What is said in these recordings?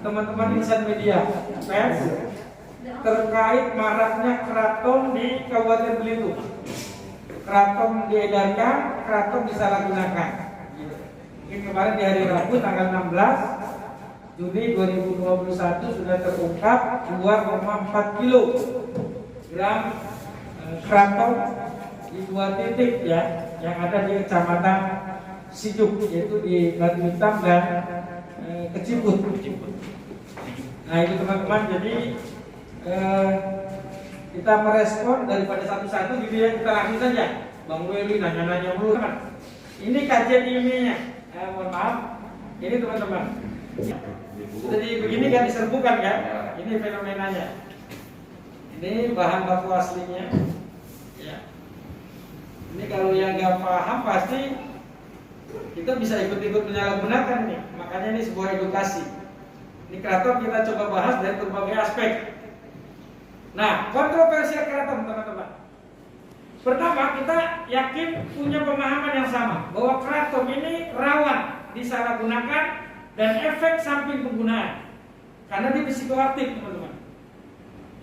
teman-teman insan media pers terkait maraknya keraton di Kabupaten Belitung. Keraton diedarkan, keraton disalahgunakan. Ini kemarin di hari Rabu tanggal 16 Juni 2021 sudah terungkap 2,4 kilogram keraton di 2 titik ya, yang ada di Kecamatan Sijuk, yaitu di Batu Hitam dan Keciput. Nah itu teman-teman, jadi kita merespon daripada satu-satu gitu ya, kita langsung saja. Bang Weli nanya-nanya dulu kan. Ini kajian ilmiahnya. Mohon maaf, ini teman-teman. Jadi begini kan diserbukan kan? Ini fenomenanya. Ini bahan baku aslinya. Ya. Ini kalau yang nggak paham pasti kita bisa ikut-ikut menyalahgunakan nih. Makanya ini sebuah edukasi. Ini keraton kita coba bahas dari berbagai aspek. Nah, kontroversial keraton teman-teman. Pertama, kita yakin punya pemahaman yang sama bahwa keraton ini rawan disalahgunakan dan efek samping penggunaan karena dia psikoaktif teman-teman.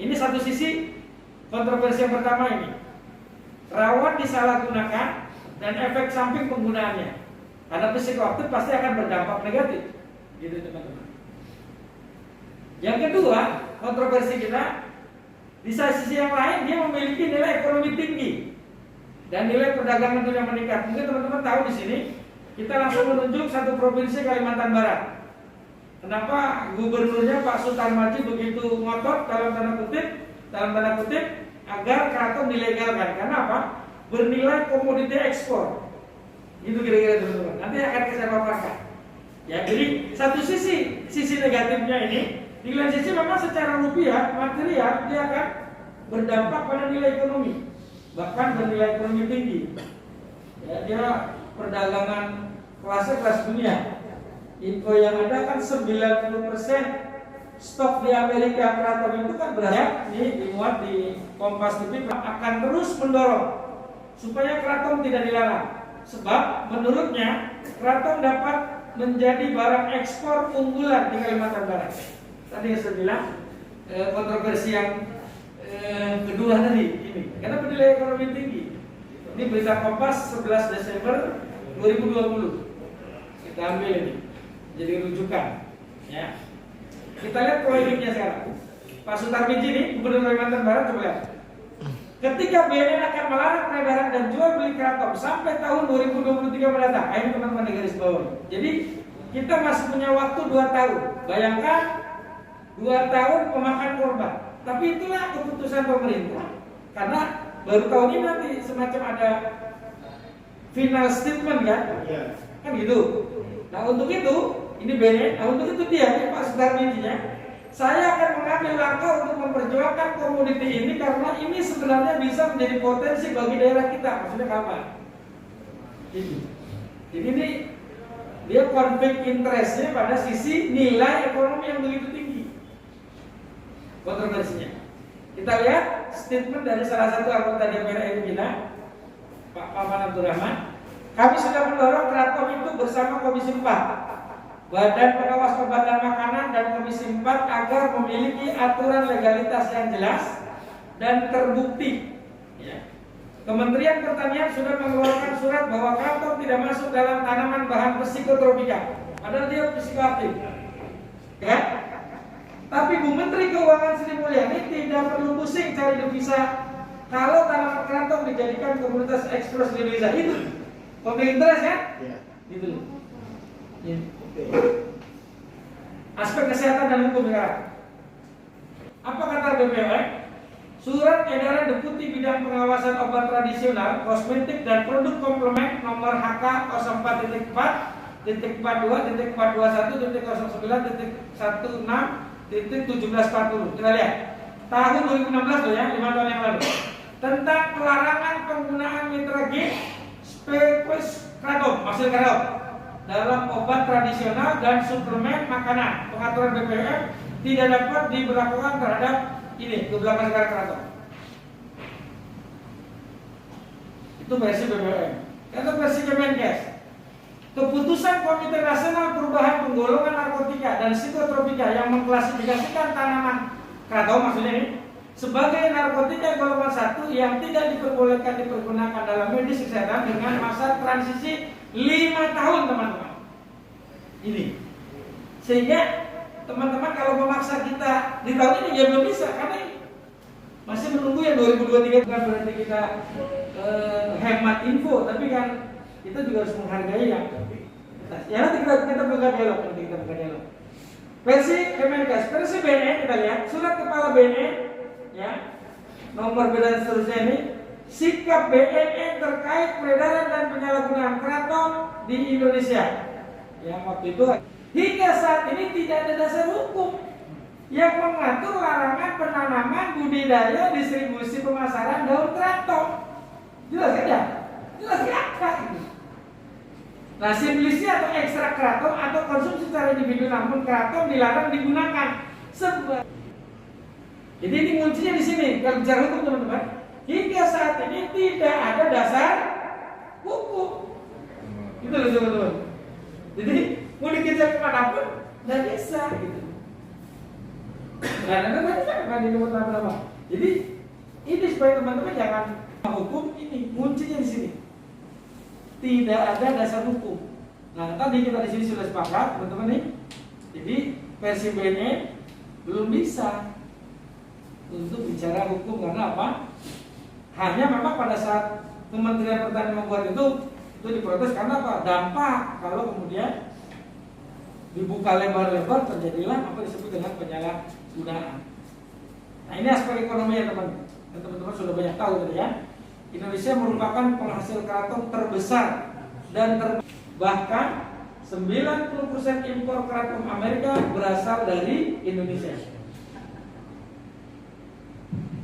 Ini satu sisi kontroversi yang pertama ini, rawan disalahgunakan dan efek samping penggunaannya karena psikoaktif pasti akan berdampak negatif, gitu teman-teman. Yang kedua, kontroversi kita di sisi yang lain dia memiliki nilai ekonomi tinggi dan nilai perdagangan dunia meningkat. Mungkin teman-teman tahu di sini kita langsung menunjuk satu provinsi Kalimantan Barat. Kenapa gubernurnya Pak Sultan Maji begitu ngotot dalam tanda kutip agar keraton dilegalkan? Karena apa? Bernilai komoditi ekspor. Itu kira-kira teman-teman. Nanti akan saya paparkan. Ya, jadi satu sisi negatifnya ini, di lain sisi memang secara rupiah material dia akan berdampak pada nilai ekonomi, bahkan bernilai ekonomi tinggi. Ya, dia perdagangan kelas dunia. Info yang ada kan 90% stok di Amerika keraton itu kan berada dimuat di Kompas TV akan terus mendorong supaya keraton tidak dilarang. Sebab menurutnya keraton dapat menjadi barang ekspor unggulan di Kalimantan Barat. Tadi yang saya bilang kontroversi yang kedua tadi ini karena bernilai ekonomi tinggi. Ini berita Kompas 11 Desember 2020. Kita ambil ini jadi rujukan ya. Kita lihat polemiknya sekarang. Pak Sutarmiji ini Gubernur Kalimantan Barat, coba lihat. Ketika BNN akan melarang peredaran dan jual beli keraton sampai tahun 2023 mendatang. Ini teman-teman di garis bawah. Jadi kita masih punya waktu 2 tahun. Bayangkan 2 tahun pemakan korban. Tapi itulah keputusan pemerintah. Karena baru tahun ini nanti semacam ada final statement kan? Kan gitu. Nah untuk itu, ini BNN, nah untuk itu dia, Pak Sutarmiji ya, saya akan mengambil langkah untuk memperjuangkan komoditi ini karena ini sebenarnya bisa menjadi potensi bagi daerah kita. Maksudnya kapan? Ini. Jadi ini dia konflik interestnya pada sisi nilai ekonomi yang begitu tinggi. Kontroversinya. Kita lihat statement dari salah satu anggota DPR RI kita, Pak Paman Abdurrahman. Kami sudah mendorong keraton itu bersama Komisi 4, Badan Pengawas Obat dan Makanan dan Komisi 4 agar memiliki aturan legalitas yang jelas dan terbukti. Ya. Kementerian Pertanian sudah mengeluarkan surat bahwa keraton tidak masuk dalam tanaman bahan psikotropika, padahal dia psikoaktif. Ya. Tapi Bu Menteri Keuangan Sri Mulyani tidak perlu pusing cari devisa kalau tanaman keraton dijadikan komoditas ekspor di Indonesia. Itu pemilik interest ya? Iya. Gitu loh. Ya. Aspek kesehatan dan hukum sekarang. Apa kata BPOM? Surat edaran Deputi Bidang Pengawasan Obat Tradisional, Kosmetik dan Produk Komplement nomor HK 04.4.4.2.49.09.1740. Kita lihat. Tahun 2016 loh ya, 5 tahun yang lalu. Tentang pelarangan penggunaan mitra G spesies keraton, hasil keraton dalam obat tradisional dan suplemen makanan. Pengaturan BPOM tidak dapat diberlakukan terhadap ini kebelakang negara keraton. Itu versi BPOM. Itu versi Kemenkes. Keputusan Komite Nasional Perubahan Penggolongan Narkotika dan Psikotropika yang mengklasifikasikan tanaman kratom maksudnya ini sebagai narkotika golongan 1 yang tidak diperbolehkan dipergunakan dalam medis kesehatan dengan masa transisi 5 tahun teman-teman. Ini sehingga teman-teman kalau memaksa kita di tahun ini ya belum bisa karena masih menunggu yang 2023 bukan berarti kita hemat info, tapi kan kita juga harus menghargai yang ya nanti kita buka dialog, versi Kemenkes, versi BNN kita lihat surat kepala BNN ya nomor dan seterusnya ini sikap BNN terkait peredaran dan penyalahgunaan kratom di Indonesia yang waktu itu hingga saat ini tidak ada dasar hukum yang mengatur larangan penanaman, budidaya, distribusi, pemasaran daun kratom. Jelas kan ya? Jelas kan? Nah, simplisi atau ekstrak kratom atau konsumsi secara individu namun kratom dilarang digunakan. Jadi ini kuncinya di sini. Kalau bicara hukum teman-teman, hingga saat ini tidak ada dasar hukum. Itu loh teman-teman. Jadi mau dikejar kemanapun tidak bisa gitu. Nah, kan ini apa? Jadi ini supaya teman-teman jangan hukum ini kuncinya di sini. Tidak ada dasar hukum. Nah, tadi kita di sini sudah sepakat, teman-teman nih. Jadi versi BNN belum bisa untuk bicara hukum karena apa? Hanya memang pada saat Kementerian Pertanian membuat itu diprotes karena apa? Dampak kalau kemudian dibuka lebar-lebar terjadilah apa disebut dengan penyalahgunaan. Nah, ini aspek ekonomi ya teman-teman sudah banyak tahu tadi ya. Indonesia merupakan penghasil kratom terbesar dan bahkan 90% impor kratom Amerika berasal dari Indonesia.